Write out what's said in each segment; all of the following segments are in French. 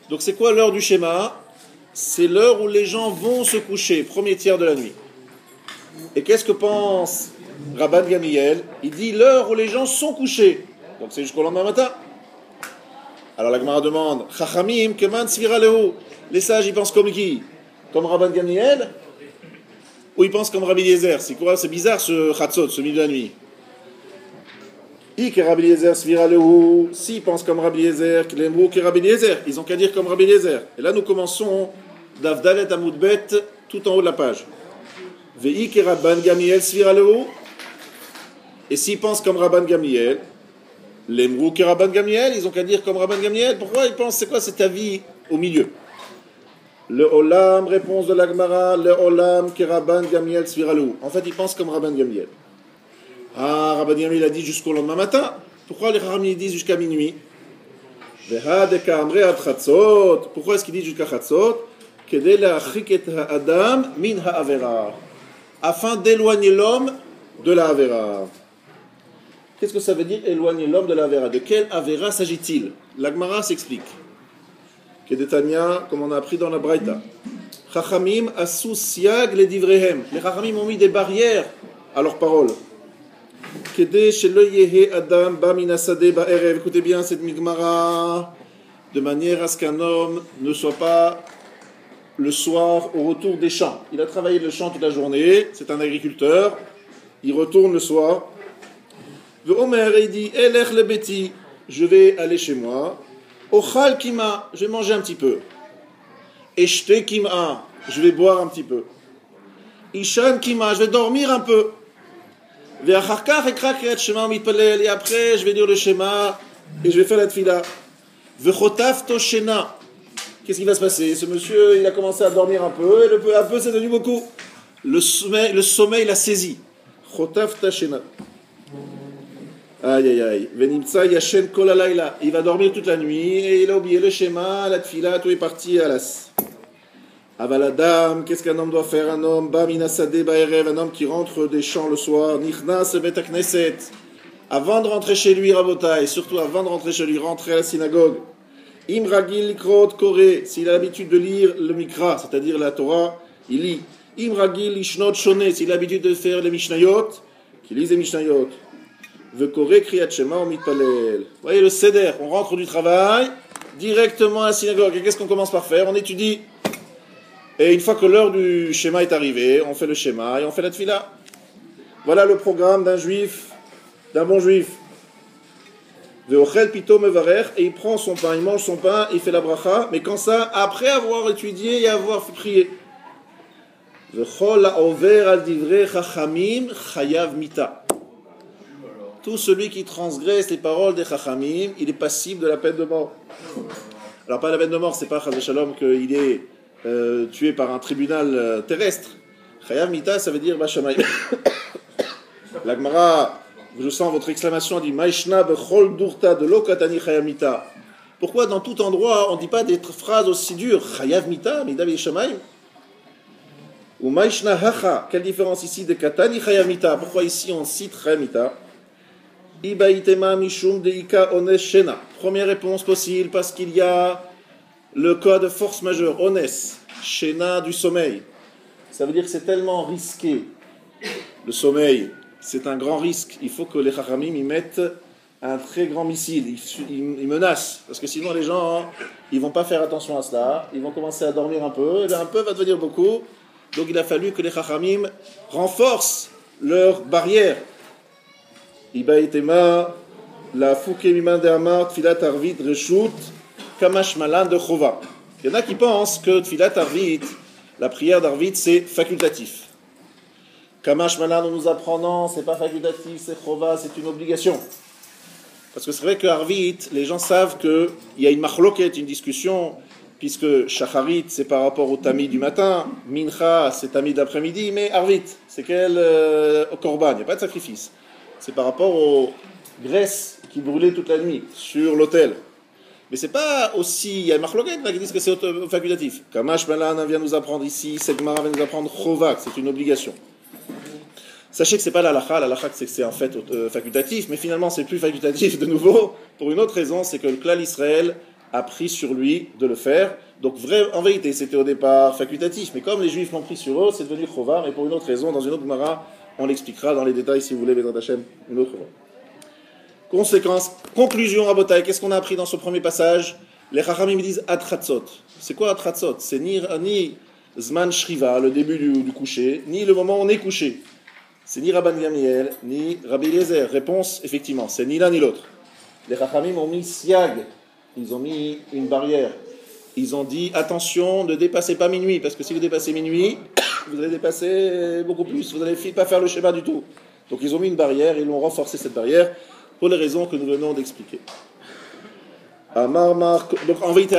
Donc c'est quoi l'heure du schéma? C'est l'heure où les gens vont se coucher, premier tiers de la nuit. Et qu'est-ce que pense Rabban Gamliel? Il dit l'heure où les gens sont couchés. Donc c'est jusqu'au lendemain matin. Alors la Gemara demande, Chachamim, keman tzvira lehu. Les sages, ils pensent comme qui? Comme Rabban Gamliel? Ou ils pensent comme Rabbi Eliezer? C'est quoi? C'est bizarre ce chatzot, ce milieu de la nuit. Rabbi Eliezer svira lehu. S'ils pensent comme Rabbi Eliezer, Rabbi Eliezer, ils ont qu'à dire comme Rabbi Eliezer. Et là nous commençons d'Avdalet Amoudbet tout en haut de la page. Ve'ik Rabban Gamliel svira lehu. Et s'ils pensent comme Rabban Gamliel, l'Emrou qui Rabban Gamliel, ils ont qu'à dire comme Rabban Gamliel. Pourquoi ils pensent? C'est quoi cet avis au milieu? Le Olam, réponse de l'Agmara, le Olam qui Rabban Gamliel svira lehu. En fait, ils pensent comme Rabban Gamliel. Ah, Rabban Gamliel a dit jusqu'au lendemain matin. Pourquoi les Chachamim disent jusqu'à minuit? Pourquoi est-ce qu'ils disent jusqu'à Chatzot? Afin d'éloigner l'homme de la Avera. Qu'est-ce que ça veut dire éloigner l'homme de la Avera? De quelle Avera s'agit-il? L'Agmara s'explique. Kedetania, comme on a appris dans la Braïta. Chachamim asu siag le divrehem. Les Chachamim ont mis des barrières à leurs paroles. Écoutez bien cette Migmara, de manière à ce qu'un homme ne soit pas le soir au retour des champs. Il a travaillé le champ toute la journée, c'est un agriculteur, il retourne le soir. Omer, il dit, Elech le beti, je vais aller chez moi. Ochal kima, je vais manger un petit peu. Eshte kima, je vais boire un petit peu. Ishan kima, je vais dormir un peu. Et après, je vais dire le schéma et je vais faire la tfila. Qu'est-ce qui va se passer? Ce monsieur, il a commencé à dormir un peu, et le peu à peu, c'est devenu beaucoup. Le sommeil l'a saisi. Aïe, aïe, aïe. Il va dormir toute la nuit et il a oublié le schéma, la tfila, tout est parti à l'as. Avaladam, qu'est-ce qu'un homme doit faire? Un homme, un homme qui rentre des champs le soir, Nichnas bet knesset, avant de rentrer chez lui, Rabotai, et surtout avant de rentrer chez lui, rentrer à la synagogue. Imragil likrot kore, s'il a l'habitude de lire le Mikra, c'est-à-dire la Torah, il lit. Imragil lishnot shone, s'il a l'habitude de faire les Mishnayot, qu'il lise les Mishnayot. Vekore kriyat shema o mitpalel. Vous voyez le seder, on rentre du travail, directement à la synagogue. Et qu'est-ce qu'on commence par faire? On étudie. Et une fois que l'heure du schéma est arrivée, on fait le schéma et on fait la tfila. Voilà le programme d'un juif, d'un bon juif. Ve'ochel pito mevarer, et il prend son pain, il mange son pain, il fait la bracha, mais quand ça, après avoir étudié et avoir prié. Ve'chol ha'over al divrei chachamim chayav mita. Tout celui qui transgresse les paroles des chachamim, il est passible de la peine de mort. Alors pas la peine de mort, c'est pas chas v'shalom qu'il est tué par un tribunal terrestre. Chayav mita, ça veut dire Bashamay. La Gemara, je sens votre exclamation, elle dit Maishna bechol durta de lokatani chayav mita. Pourquoi dans tout endroit on ne dit pas des phrases aussi dures? Chayav mita, mida v'yeshamayim. Ou Maishna hacha, quelle différence ici de katani chayav mita? Pourquoi ici on cite chayav mita? Ibaitema mishum deika ones shena. Première réponse possible parce qu'il y a le cas de force majeure, ones, shena du sommeil. Ça veut dire que c'est tellement risqué. Le sommeil, c'est un grand risque. Il faut que les chachamim y mettent un très grand missile. Ils menacent. Parce que sinon, les gens, ils vont pas faire attention à cela. Ils vont commencer à dormir un peu. Et un peu va devenir beaucoup. Donc, il a fallu que les chachamim renforcent leurs barrières. Ibaitema, la fouke miman de amar, tfilat arvit, reshut, Kamash Malan de Chova. Il y en a qui pensent que Tfilat Arvit, la prière d'Arvit, c'est facultatif. Kamash Malan, on nous apprend non, c'est pas facultatif, c'est Chova, c'est une obligation. Parce que c'est vrai que Arvit, les gens savent qu'il y a une machloket, une discussion, puisque Shacharit, c'est par rapport au Tamid du matin, Mincha, c'est Tamid d'après-midi, mais Arvit, c'est quel Korban, il n'y a pas de sacrifice. C'est par rapport aux graisses qui brûlaient toute la nuit sur l'autel. Mais c'est pas aussi, il y a Machloket qui disent que c'est facultatif. Kamash Malan vient nous apprendre ici, cette Gemara vient nous apprendre Chovak, c'est une obligation. Sachez que c'est pas l'halakha c'est que c'est en fait facultatif, mais finalement c'est plus facultatif de nouveau, pour une autre raison, c'est que le Klal Israël a pris sur lui de le faire. Donc en vérité, c'était au départ facultatif, mais comme les Juifs l'ont pris sur eux, c'est devenu Chovar, et pour une autre raison, dans une autre Gemara, on l'expliquera dans les détails si vous voulez, Bézrat Hashem, une autre fois. Conséquence, conclusion, Rabotai, qu'est-ce qu'on a appris dans ce premier passage? Les Chachamim disent Atratzot. C'est quoi Atratzot? C'est ni Zman Shriva, le début du coucher, ni le moment où on est couché. C'est ni Rabban Gamliel, ni Rabbi Eliezer. Réponse, effectivement, c'est ni l'un ni l'autre. Les Chachamim ont mis siag, ils ont mis une barrière. Ils ont dit, attention, ne dépassez pas minuit, parce que si vous dépassez minuit, vous allez dépasser beaucoup plus, vous n'allez pas faire le schéma du tout. Donc ils ont mis une barrière, ils l'ont renforcé cette barrière, pour les raisons que nous venons d'expliquer. Donc en vérité,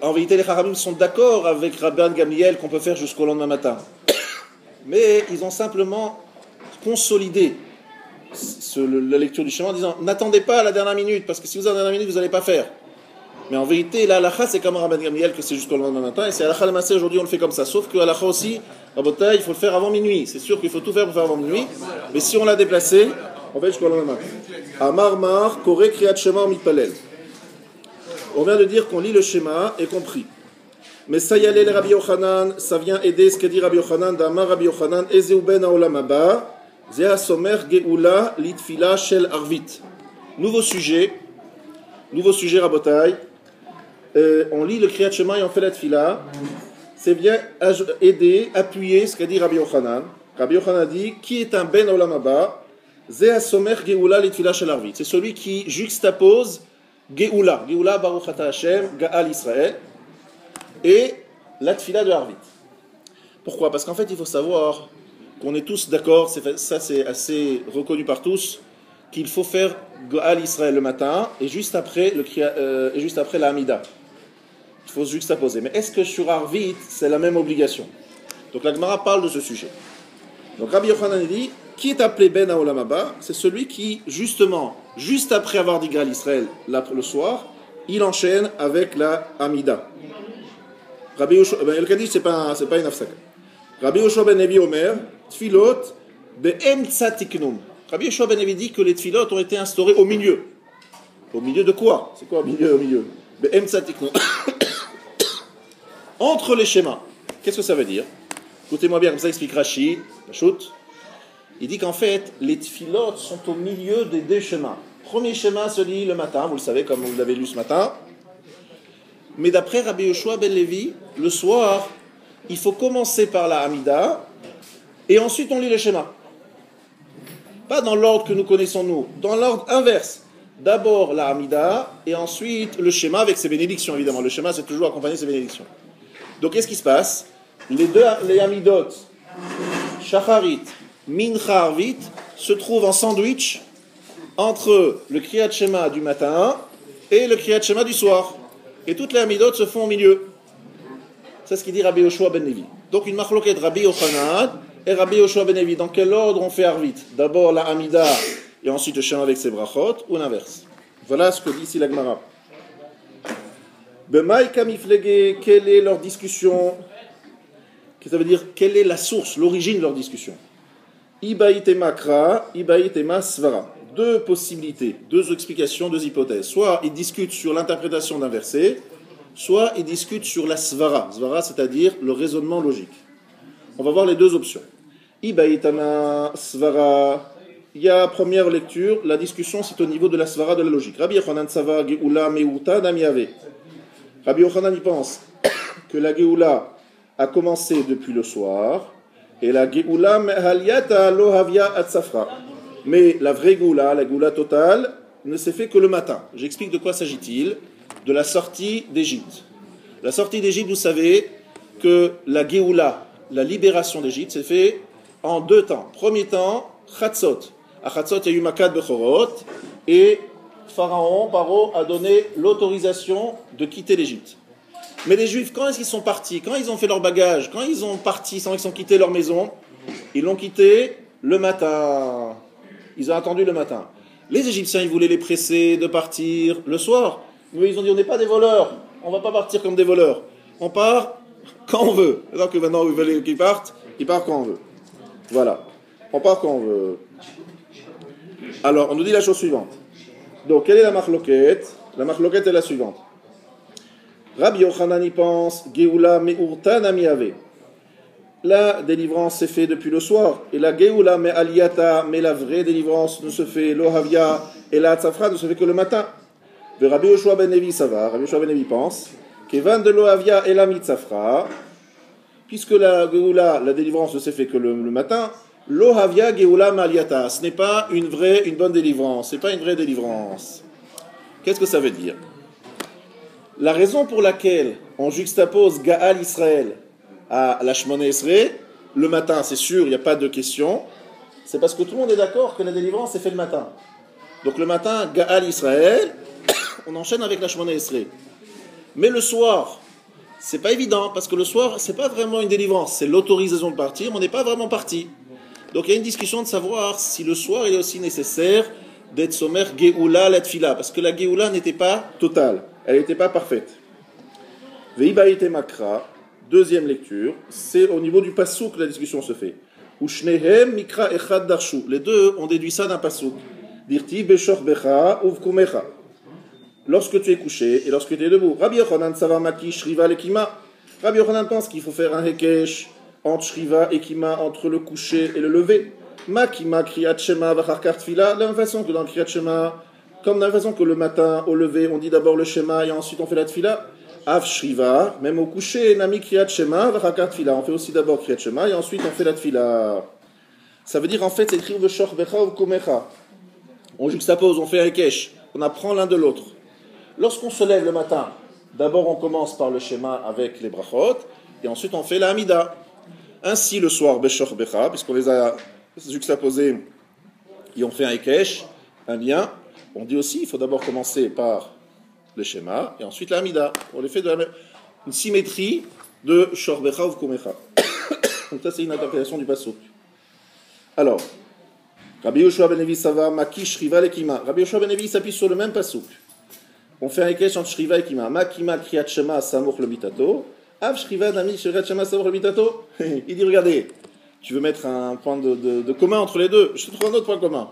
en vérité, les Chachamim sont d'accord avec Rabban Gamliel qu'on peut faire jusqu'au lendemain matin. Mais ils ont simplement consolidé la lecture du schéma en disant, n'attendez pas à la dernière minute, parce que si vous avez la dernière minute, vous n'allez pas faire. Mais en vérité, la halakha, c'est comme Rabban Gamliel que c'est jusqu'au lendemain matin, et c'est halakha le aujourd'hui, on le fait comme ça. Sauf que halakha aussi, Rabotai, il faut le faire avant minuit. C'est sûr qu'il faut tout faire pour faire avant minuit, mais si on l'a déplacé, on fait jusqu'au lendemain matin. Amar Koré Kriyat Shema Mitpalel. On vient de dire qu'on lit le schéma et qu'on prie. Mais ça y allait, les Rabbi Yochanan, ça vient aider ce qu'a dit Rabbi Yochanan, d'Amar Rabbi Yochanan, Ezeu ben haolam haba, Zeh somer geoula litfila shel arvit. Nouveau sujet, Rabotai. On lit le Kriyat Shema et on fait la tfila. C'est bien aider, appuyer ce qu'a dit Rabbi Yochanan. Rabbi Yochanan dit, qui est un ben haolam haba? Zeh somer geoula litfila shel arvit. C'est celui qui juxtapose Geoula, Baruch Ata Hashem, Gaal Israël, et la tfila de Harvit. Pourquoi? Parce qu'en fait, il faut savoir qu'on est tous d'accord, ça c'est assez reconnu par tous, qu'il faut faire Gaal Israël le matin, et juste après la Hamida. Il faut se juxtaposer. Mais est-ce que sur Harvit, c'est la même obligation? Donc la Gemara parle de ce sujet. Donc Rabbi Yochanan dit, qui est appelé Ben Haolam Haba? C'est celui qui, justement, juste après avoir dit Gaal Israël le soir, il enchaîne avec la Hamida. Rabbi Yoshua, le Kaddish, c'est pas une afsaka. Rabbi Yoshua ben Levi Omer, Tfilot be'emtsa tiknum. Rabbi Yoshua ben Levi dit que les tfilot ont été instaurés au milieu. Au milieu de quoi? C'est quoi au milieu? Be'emtsa tiknum. Entre les schémas. Qu'est-ce que ça veut dire? Écoutez-moi bien, comme ça explique Rashi, Shoot. Il dit qu'en fait, les tfilot sont au milieu des deux schémas. Premier schéma se lit le matin, vous le savez, comme vous l'avez lu ce matin. Mais d'après Rabbi Yoshua ben Levi, le soir, il faut commencer par la Hamida, et ensuite on lit le schéma. Pas dans l'ordre que nous connaissons nous, dans l'ordre inverse. D'abord la Hamida, et ensuite le schéma avec ses bénédictions, évidemment. Le schéma, c'est toujours accompagné de ses bénédictions. Donc qu'est-ce qui se passe? Les Hamidot, Shacharit, Mincha Arvit, se trouvent en sandwich entre le Kriyat Shema du matin et le Kriyat Shema du soir. Et toutes les Hamidot se font au milieu. C'est ce qu'il dit Rabbi Yoshua ben Levi. Donc une machloket Rabbi Yochanan et Rabbi Yoshua ben Levi. Dans quel ordre on fait Arvit? D'abord la Hamida et ensuite le Shema avec ses brachot, ou l'inverse? Voilà ce que dit ici la Gemara. B'may kamiflege, quelle est leur discussion? Ça veut dire quelle est la source, l'origine de leur discussion? Ibaïtema kra, ibaïtema svara. Deux possibilités, deux explications, deux hypothèses. Soit ils discutent sur l'interprétation d'un verset, soit ils discutent sur la svara. Svara, c'est-à-dire le raisonnement logique. On va voir les deux options. Ibaïtama svara. Il y a première lecture, la discussion c'est au niveau de la svara de la logique. Rabbi Yochanan Sava Geoula Meuta Damiave. Rabbi Yochanan y pense que la Geoula a commencé depuis le soir, et la Geoula Mehaliata Lohavia Atzafra. Mais la vraie Geoula, la Geoula totale, ne s'est fait que le matin. J'explique de quoi s'agit-il? De la sortie d'Égypte. La sortie d'Égypte, vous savez que la Geoula, la libération d'Égypte, s'est fait en deux temps. Premier temps, Chatzot. À Chatzot, il y a eu Makad Bechorot, et Pharaon, Paro, a donné l'autorisation de quitter l'Égypte. Mais les Juifs, quand est-ce qu'ils sont partis? Quand ils ont fait leur bagage? Quand ils ont parti, sans qu'ils ont quitté leur maison? Ils l'ont quitté le matin. Ils ont attendu le matin. Les Égyptiens, ils voulaient les presser de partir le soir. Mais ils ont dit, on n'est pas des voleurs. On ne va pas partir comme des voleurs. On part quand on veut. Alors que maintenant, ils veulent qu'ils partent, ils partent quand on veut. Voilà. On part quand on veut. Alors, on nous dit la chose suivante. Donc, quelle est la marloquette? La machloket est la suivante. Rabbi Yochanan y pense, Geoula me'urta namiave. La délivrance s'est faite depuis le soir. Et la Geoula me'aliyata, mais la vraie délivrance ne se fait, l'ohavia et la tzafra ne se fait que le matin. De Rabbi Yoshua ben Levi, ça va. Rabbi Yoshua ben Levi pense, Kevan de l'ohavia et la mitzafra, puisque la Geoula, la délivrance ne s'est fait que le matin, l'ohavia Geoula me'aliyata. Ce n'est pas une bonne délivrance. Ce n'est pas une vraie délivrance. Qu'est-ce que ça veut dire? La raison pour laquelle on juxtapose Gaal Israël à la Shmoneh Esrei, le matin, c'est sûr, il n'y a pas de question, c'est parce que tout le monde est d'accord que la délivrance est faite le matin. Donc le matin, Gaal Israël, on enchaîne avec la Shmoneh Esrei. Mais le soir, c'est pas évident, parce que le soir, c'est pas vraiment une délivrance, c'est l'autorisation de partir, mais on n'est pas vraiment parti. Donc il y a une discussion de savoir si le soir, il est aussi nécessaire d'être sommaire Geoula la Tfila, parce que la Geoula n'était pas totale, elle n'était pas parfaite. Veibaïte Makra, deuxième lecture, c'est au niveau du passouk que la discussion se fait. Ushnehem Mikra Echad Darshu, les deux ont déduit ça d'un passouk. Dirti Beshor Becha Uvkumecha. Lorsque tu es couché et lorsque tu es debout. Rabbi Yochanan Savamaki Shriva Lekima. Rabbi Yochanan pense qu'il faut faire un Hekesh entre Shriva et Kima, entre le coucher et le lever. Makima Kriyat Shema Vacharkar Tfila, de la même façon que dans le Kriyat Shema, comme de la même façon que le matin, au lever, on dit d'abord le Shema et ensuite on fait la Tfila. Av Shriva, même au coucher, Nami Kriyat Shema Vacharkar Tfila, on fait aussi d'abord Kriyat Shema et ensuite on fait la Tfila. Ça veut dire en fait c'est écrit Veshor Becha ou Kumecha. On juxtapose, on fait un Hekesh, on apprend l'un de l'autre. Lorsqu'on se lève le matin, d'abord on commence par le Shema avec les brachot et ensuite on fait la Hamida. Ainsi le soir, Beshor Becha, puisqu'on les a juxtaposés et on fait un Hekesh, un lien. On dit aussi, il faut d'abord commencer par le Shema et ensuite la Hamida. On les fait de la même, une symétrie de Shor Becha ou Kumecha. Donc ça c'est une interprétation du pasuk. Alors, Rabbi Yoshua ben Levi Sava, Maki Shriva Lekima. Rabbi Yoshua ben Levi s'appuie sur le même pasuk. On fait un Hekesh entre Shriva et Kima. Makima Kriyat Shema Samoch le Bitato. Av Shriva Nami Kriyat Shema Samoch le Bitato. Il dit, regardez, tu veux mettre un point de commun entre les deux. Je te trouve un autre point commun.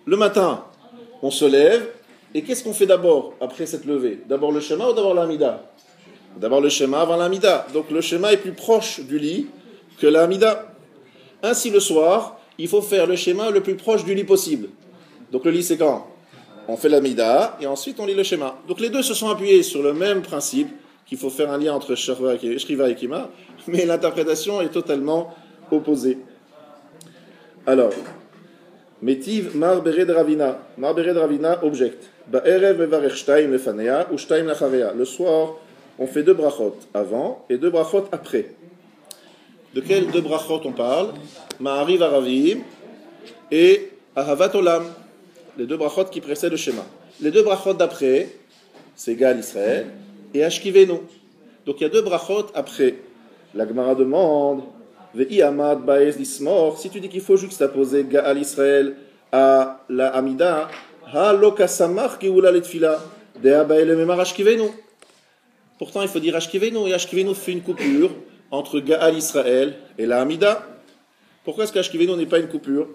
Le matin, on se lève, et qu'est-ce qu'on fait d'abord après cette levée? D'abord le Shema ou d'abord l'Amida? D'abord le Shema avant l'Amida. Donc le Shema est plus proche du lit que l'Amida. Ainsi le soir, il faut faire le Shema le plus proche du lit possible. Donc le lit c'est quand? On fait l'Amida et ensuite on lit le Shema. Donc les deux se sont appuyés sur le même principe, qu'il faut faire un lien entre Shriva et Kima, mais l'interprétation est totalement opposée. Alors, Metiv Mar Bered Ravina. Mar Bered Ravina objecte. Ba'erev mevarech shtaim lefanea ou shtaim lacharea. Le soir, on fait deux brachot avant et deux brachot après. De quels deux brachot on parle? Ma'ariv Aravim et Ahavat Olam. Les deux brachot qui précèdent le schéma. Les deux brachot d'après, c'est Gaal Israël et Ashkivenu. Donc il y a deux brachot après. La Gemara demande, Ve'i amad ba'ez lismor, si tu dis qu'il faut juxtaposer Gaal Israël à la Amida, ha lo kasamach geoula letfila, de'a ba'ele memar Ashkivenu. Pourtant il faut dire Ashkivenu, et Ashkivenu fait une coupure entre Gaal Israël et la Amida. Pourquoi est-ce qu'Ashkivenu n'est pas une coupure?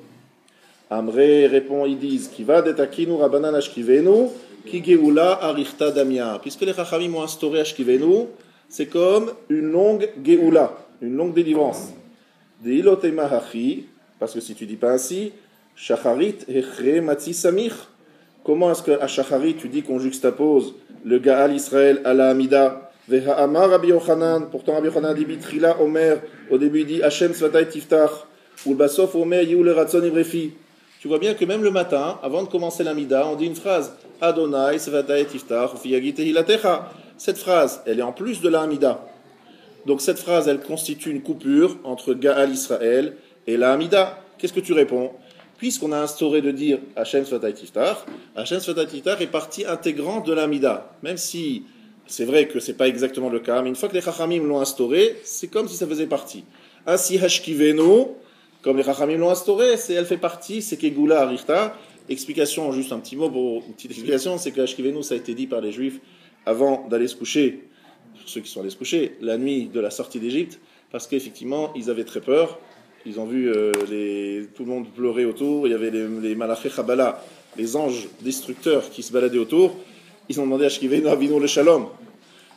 Amré répond, ils disent, qui va d'etakinu rabanan Ashkivenu, ki geoula arichta damia. Puisque les Chachamim ont instauré Ashkivenu, c'est comme une longue geoula, une longue délivrance. Deilotema hachi, parce que si tu dis pas ainsi, shacharit echre matzi samich. Comment est-ce qu'à shacharit tu dis qu'on juxtapose le Gaal Israël à la Amida? Veha amar Rabbi Yochanan, pourtant Rabbi Yochanan dit bitrila omer, au début il dit Hashem svatay tiftach, ou le basof omer yiu le ratson ivrefi. Tu vois bien que même le matin, avant de commencer l'Amida, on dit une phrase Adonai svatay tiftach ufiyagi tehilatecha. Cette phrase, elle est en plus de l'Amida. Donc cette phrase, elle constitue une coupure entre Gaal Israël et la Amida. Qu'est-ce que tu réponds? Puisqu'on a instauré de dire Hashem Svatay Tiftach, Hashem Svatay Tiftach est partie intégrante de l'Amida. Même si c'est vrai que ce n'est pas exactement le cas, mais une fois que les Chachamim l'ont instauré, c'est comme si ça faisait partie. Ainsi Hashkivenu, comme les Chachamim l'ont instauré, elle fait partie, c'est Kegula Arichta. Explication, juste un petit mot pour une petite explication, c'est que Hashkivenu, ça a été dit par les Juifs avant d'aller se coucher, pour ceux qui sont allés se coucher, la nuit de la sortie d'Égypte, parce qu'effectivement, ils avaient très peur. Ils ont vu tout le monde pleurer autour. Il y avait les Malaché Chabala, les anges destructeurs qui se baladaient autour. Ils ont demandé à Shkivenu Avinu le Shalom.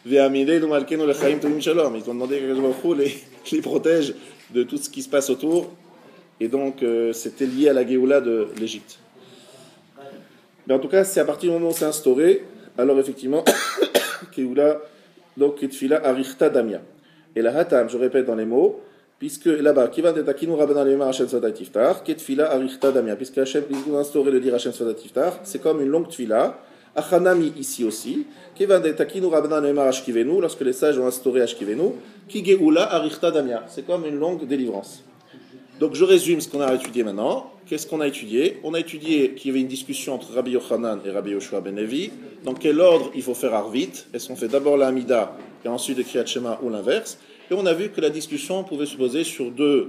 Ve'amidenu Malkenu lechaim tovim shalom. Ils ont demandé que Baruch Hu les protège de tout ce qui se passe autour. Et donc, c'était lié à la Géoula de l'Égypte. Mais en tout cas, c'est à partir du moment où c'est instauré, alors effectivement, Géoula, donc Ketfila Arichta Damia. Et la Hatam, je répète dans les mots, puisque là-bas, Kivan de Takinu Rabbanan Lema Hashem Svadat Tiftar, Ketfila Arichta Damia, puisque Hashem, il a instauré le dire Hashem Svadat Tiftar, c'est comme une longue tfila. Achanami ici aussi, Kivan de Takinu Rabbanan Lema Ashkivenu, lorsque les sages ont instauré Ashkivenu, Ki Geoula Arichta Damia, c'est comme une longue délivrance. Donc je résume ce qu'on a étudié maintenant. Qu'est-ce qu'on a étudié? On a étudié qu'il y avait une discussion entre Rabbi Yochanan et Rabbi Yoshua ben Levi. Dans quel ordre il faut faire Arvit? Est-ce qu'on fait d'abord la Hamida et ensuite le Kriyat Shema ou l'inverse? Et on a vu que la discussion pouvait se poser sur deux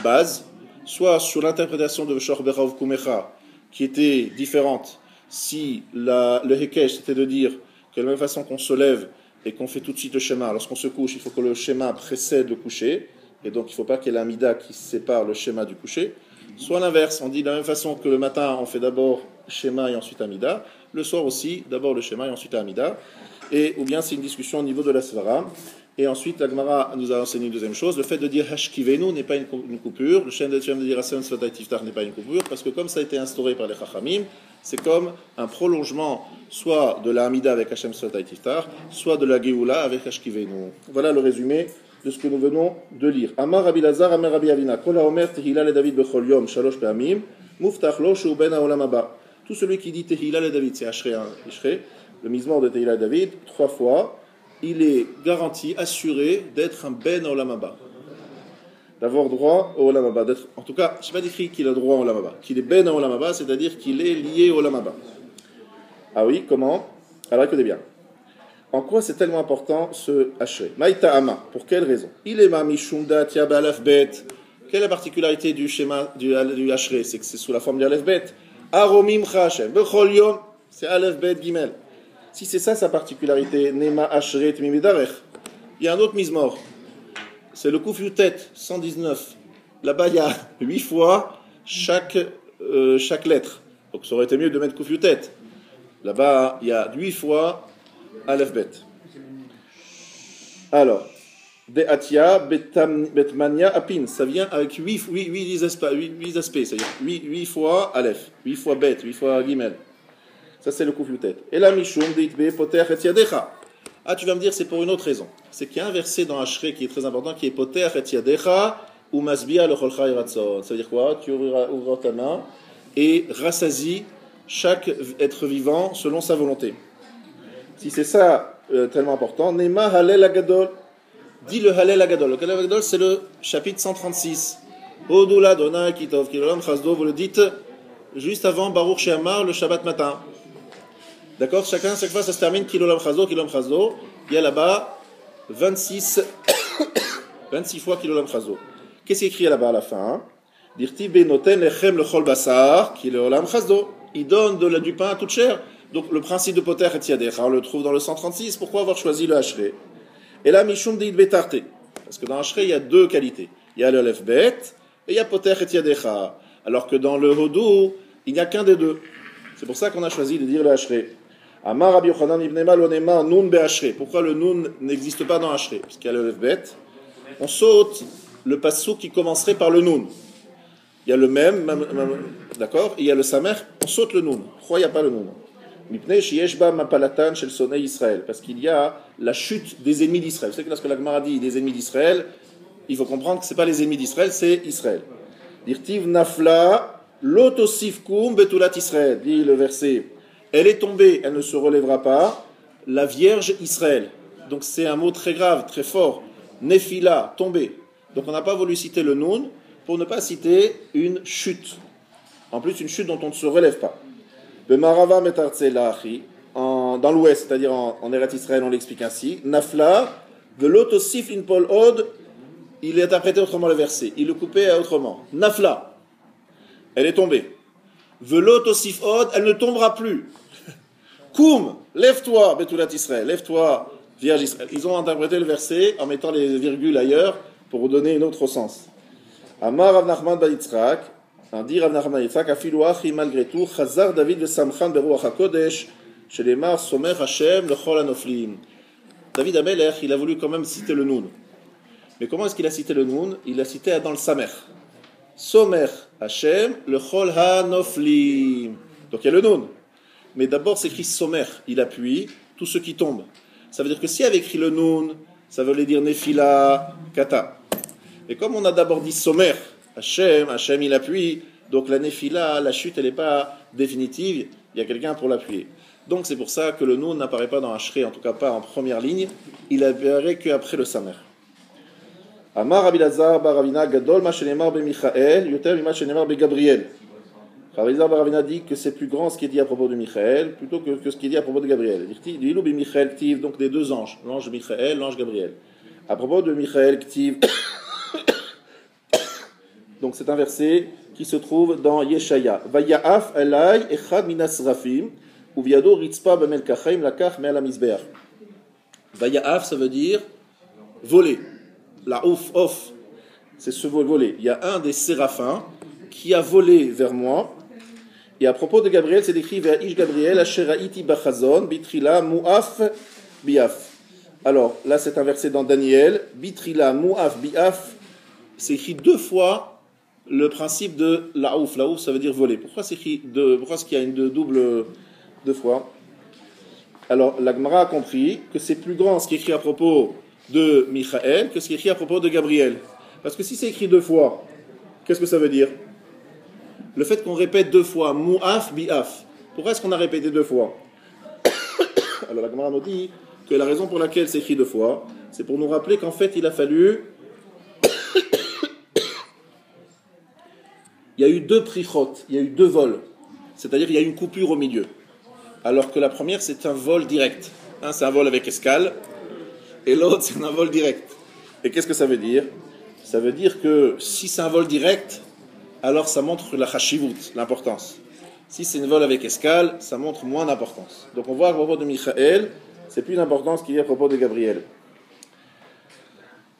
bases, soit sur l'interprétation de Shor Berav Kumecha, qui était différente si le Hekesh c'était de dire que de la même façon qu'on se lève et qu'on fait tout de suite le Shema, lorsqu'on se couche, il faut que le Shema précède le coucher. Et donc il ne faut pas qu'il y ait l'amida qui sépare le schéma du coucher. Soit l'inverse, on dit de la même façon que le matin on fait d'abord schéma et ensuite amida, le soir aussi d'abord le schéma et ensuite amida, ou bien c'est une discussion au niveau de la svara. Et ensuite la Gemara nous a enseigné une deuxième chose, le fait de dire hashkivenu n'est pas une coupure, le shem de dire Hashem Svadat Tiftar n'est pas une coupure, parce que comme ça a été instauré par les Chachamim, c'est comme un prolongement soit de la amida avec Hashem Svadat Tiftar, soit de la Geoula avec hashkivenu. Voilà le résumé de ce que nous venons de lire. Amar Rabbi Lazar, Amar Rabbi Avina, Kol haomer tehila le David bechol yom shalosh pe'amim, muftach lo shu ben haolam haba. Tout celui qui dit tehila le David, c'est Ashrei, le mizmor de tehila le David, 3 fois, il est garanti, assuré d'être un ben haolam haba. D'avoir droit au olam haba. En tout cas, je n'ai pas décrit qu'il a droit au olam haba. Qu'il est ben haolam haba, c'est-à-dire qu'il est lié au olam haba. Ah oui, comment? Alors écoutez bien. En quoi c'est tellement important ce Ashrei? Maïta Ama, pour quelle raison? Il est ma mishumda tiaba alef bet. Quelle est la particularité du schéma du Ashrei? C'est que c'est sous la forme du alef bet. Aromim chashem, bechol yom, c'est alef bet gimel. Si c'est ça sa particularité, nema Ashrei tmimidarech. Il y a un autre mizmor, c'est le Kuf Yutet 119. Là-bas il y a 8 fois chaque lettre. Donc ça aurait été mieux de mettre Kuf Yutet. Là-bas il y a 8 fois Aleph Bet. Alors, de Atia, Betmania, Apin, ça vient avec 8 aspects, c'est-à-dire 8 fois Aleph, 8 fois Bet, 8 fois Gimel. Ça, c'est le Koufloutet. Et la Mishum, Deitbe, Poter, et Yadecha. Ah, tu vas me dire, c'est pour une autre raison. C'est qu'il y a un verset dans Ashrei qui est très important, qui est Poter, et Yadecha, ou Masbia, le Cholcha, Iratson. Ça veut dire quoi? Tu ouvres ta main et rassasie chaque être vivant selon sa volonté. Si c'est ça tellement important, Nema Halel Agadol, dis le Halel Agadol. Le Halel Agadol, c'est le chapitre 136. Odula Dona Kitov Kilolam Chazdo, vous le dites juste avant Baruch She'amar, le Shabbat matin. D'accord? Chaque fois ça se termine Kilolam Chazdo, Kilolam Chazdo. Il y a là-bas 26 fois Kilolam Chazdo. Qu'est-ce qui est écrit là-bas à la fin? Dirti Benoten Lechem Lechol Basar, Kilolam Chazdo. Il donne du pain à toute chair. Donc le principe de Poter et Yadecha, on le trouve dans le 136. Pourquoi avoir choisi le Ashrei? Et là, Mishum dit Betarte. Parce que dans Ashrei, il y a deux qualités. Il y a le Aleph Bet et il y a Poter et Yadecha. Alors que dans le Hodou, il n'y a qu'un des deux. C'est pour ça qu'on a choisi de dire le Ashrei. Amar Rabbi Yochanan ibn Malonema Nun be Ashrei. Pourquoi le Nun n'existe pas dans Ashrei? Parce qu'il y a le Aleph Bet. On saute le passou qui commencerait par le Nun. Il y a le même, d'accord? Et il y a le Samer, on saute le Nun. Pourquoi il n'y a pas le Nun? Parce qu'il y a la chute des ennemis d'Israël. Vous savez que lorsque la Gemara dit des ennemis d'Israël, il faut comprendre que ce n'est pas les ennemis d'Israël, c'est Israël. Dirtiv nafla lotosifkum betulat Israël. Dit le verset, elle est tombée, elle ne se relèvera pas, la Vierge Israël. Donc c'est un mot très grave, très fort. Nefila, tombée. Donc on n'a pas voulu citer le Nun pour ne pas citer une chute. En plus, une chute dont on ne se relève pas. Bemarava metartzelachi, dans l'ouest, c'est-à-dire en Eretz Israël, on l'explique ainsi. Nafla, de l'otosif in pol od, il est interprété autrement le verset. Il le coupait autrement. Nafla, elle est tombée. Velotosif od, elle ne tombera plus. Koum, lève-toi, Betulat Israël, lève-toi, Vierge Israël. Ils ont interprété le verset en mettant les virgules ailleurs pour donner un autre sens. Amar Rav Nachman bar Yitzchak, dit Rav Nachman bar Yitzchak, afilu achi malgré tout, chazar David le Samchan beruach hakodesh, Chez les Mars, Somer Hashem, le Chol Anoflim. David Amelech, il a voulu quand même citer le Noun. Mais comment est-ce qu'il a cité le Noun? Il l'a cité dans le Samer. Somer Hashem, le Chol Hanoflim. Donc il y a le Noun. Mais d'abord c'est écrit Somer, il appuie tout ce qui tombe. Ça veut dire que s'il avait écrit le Noun, ça voulait dire Nefila, Kata. Et comme on a d'abord dit Somer Hashem, Hashem il appuie, donc la Nefila, la chute elle n'est pas définitive, il y a quelqu'un pour l'appuyer. Donc c'est pour ça que le Noun n'apparaît pas dans Ashrei, en tout cas pas en première ligne, il apparaît qu'après le Samer. Amar Rabbi Lazar bar Ravina gadol ma shenemar be Michael yoter mima shenemar be Gabriel. Rabbi Lazar bar Ravina dit que c'est plus grand ce qui est dit à propos de Michael plutôt que ce qui est dit à propos de Gabriel. Il dit Michael ktiv, donc des deux anges, l'ange Michael, l'ange Gabriel. À propos de Michael ktiv, donc c'est un verset qui se trouve dans Yeshaya. Vaya'af elai echad minas rafim uviado ritzpa b'melkachaim lakach me'al hamizbeach. Vaya'af, ça veut dire voler. La ouf, c'est ce voler. Il y a un des séraphins qui a volé vers moi. Et à propos de Gabriel, c'est écrit Ve'ish Gabriel ashera'iti bachazon bitrila mu'af bi'af. Alors là, c'est un verset dans Daniel. Bitrila mu'af bi'af. C'est écrit deux fois le principe de la ouf. La ouf, ça veut dire voler. Pourquoi c'est écrit pourquoi est-ce qu'il y a une double deux fois? Alors la Gemara a compris que c'est plus grand ce qui est écrit à propos de Michael que ce qui est écrit à propos de Gabriel. Parce que si c'est écrit deux fois, qu'est-ce que ça veut dire? Le fait qu'on répète deux fois Mu'af, Bi'af. Pourquoi est-ce qu'on a répété deux fois? Alors la Gemara nous dit que la raison pour laquelle c'est écrit deux fois, c'est pour nous rappeler qu'en fait il a fallu il y a eu deux prichot, il y a eu deux vols. C'est-à-dire il y a eu une coupure au milieu. Alors que la première c'est un vol direct. C'est un vol avec escale. Et l'autre, c'est un vol direct. Et qu'est-ce que ça veut dire? Ça veut dire que si c'est un vol direct, alors ça montre la chashivut, l'importance. Si c'est un vol avec escale, ça montre moins d'importance. Donc on voit à propos de Michael, c'est plus d'importance qu'il y a à propos de Gabriel.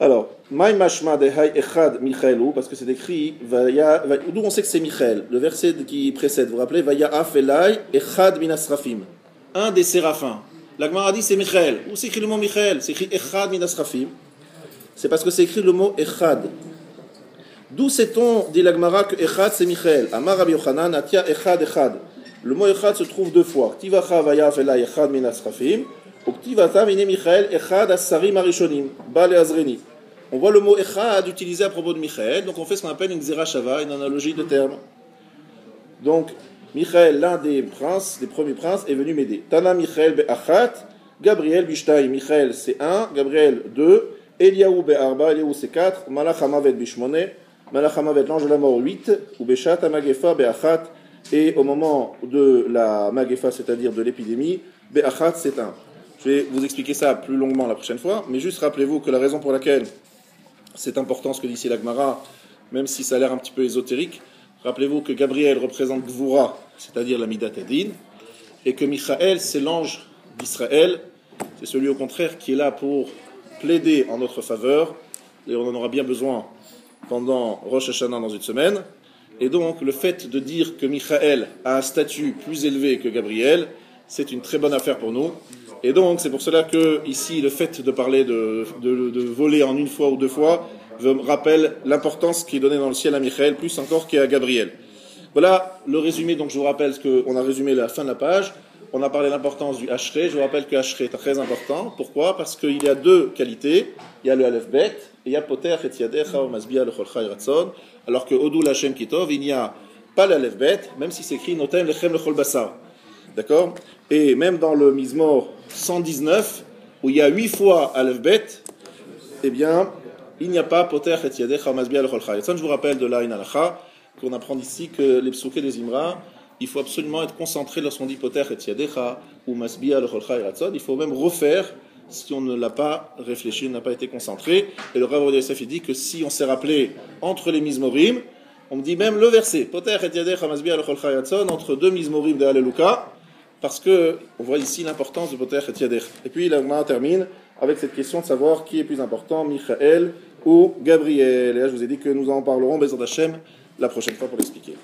Alors, Maï mashma de hay echad Michaelu, parce que c'est écrit, d'où on sait que c'est Michael. Le verset qui précède, vous vous rappelez, Vaya'af elai echad minas rafim. Un des séraphins. La Gemara dit c'est Michael. Où c'est écrit le mot Michael? C'est écrit Echad minas rafim. C'est parce que c'est écrit le mot Echad. D'où sait-on, dit la Gemara, que Echad c'est Michael? Amar Rabbi Yochanan, Atia Echad Echad. Le mot Echad se trouve deux fois. Ktivacha vayaf elai Echad minas rafim. Ou Ktivata mine Michael Echad asarim arishonim. Bale azreni. On voit le mot Echad utilisé à propos de Michael. Donc on fait ce qu'on appelle une Xera Shava, une analogie de termes. Donc, Michael, l'un des princes, des premiers princes, est venu m'aider. Tana Michael be'achat, Gabriel bishtai. Michael c'est 1, Gabriel 2, Eliaou be'arba, Eliaou c'est 4, Malach hamavet bishmone, Malach hamavet l'ange de la mort 8, ou beshat amagefa be'achat, et au moment de la magefa, c'est-à-dire de l'épidémie, be'achat c'est 1. Je vais vous expliquer ça plus longuement la prochaine fois, mais juste rappelez-vous que la raison pour laquelle c'est important ce que dit ici la Gemara, même si ça a l'air un petit peu ésotérique, rappelez-vous que Gabriel représente Gvura, c'est-à-dire la Midat Adin, et que Michael, c'est l'ange d'Israël, c'est celui au contraire qui est là pour plaider en notre faveur, et on en aura bien besoin pendant Rosh Hashanah dans une semaine. Et donc le fait de dire que Michael a un statut plus élevé que Gabriel, c'est une très bonne affaire pour nous. Et donc c'est pour cela que ici le fait de parler de voler en une fois ou deux fois rappelle l'importance qui est donnée dans le ciel à Michael, plus encore qu'à Gabriel. Voilà le résumé, donc je vous rappelle qu'on a résumé la fin de la page. On a parlé de l'importance du Ashrei. Je vous rappelle que Ashrei est très important. Pourquoi? Parce qu'il y a deux qualités. Il y a le Aleph Bet, et il y a Poter et Yadecha ou Masbia lechol chai ratzon. Alors que Odou Lachem Kitov, il n'y a pas l'Aleph Bet, même si c'est écrit Notem lechem lechol basar. D'accord? Et même dans le Mizmor 119, où il y a 8 fois Aleph Bet, eh bien, il n'y a pas Poter et Yadecha ou Masbia lechol chai ratzon. Je vous rappelle de l'Ain Alacha, qu'on apprend ici que les psukei des Imra, il faut absolument être concentré lorsqu'on dit Poter et Yadecha ou Masbia lechol chai ratzon. Il faut même refaire si on ne l'a pas réfléchi, on n'a pas été concentré. Et le Rav Yosef dit que si on s'est rappelé entre les Mizmorim, on me dit même le verset Poter et Yadecha Masbia lechol chai ratzon entre deux Mizmorim de Haleluka, parce que on voit ici l'importance de Poter et Yadecha. Et puis la Gemara termine avec cette question de savoir qui est plus important, Michael ou Gabriel. Et là je vous ai dit que nous en parlerons Bezrat Hashem la prochaine fois pour l'expliquer.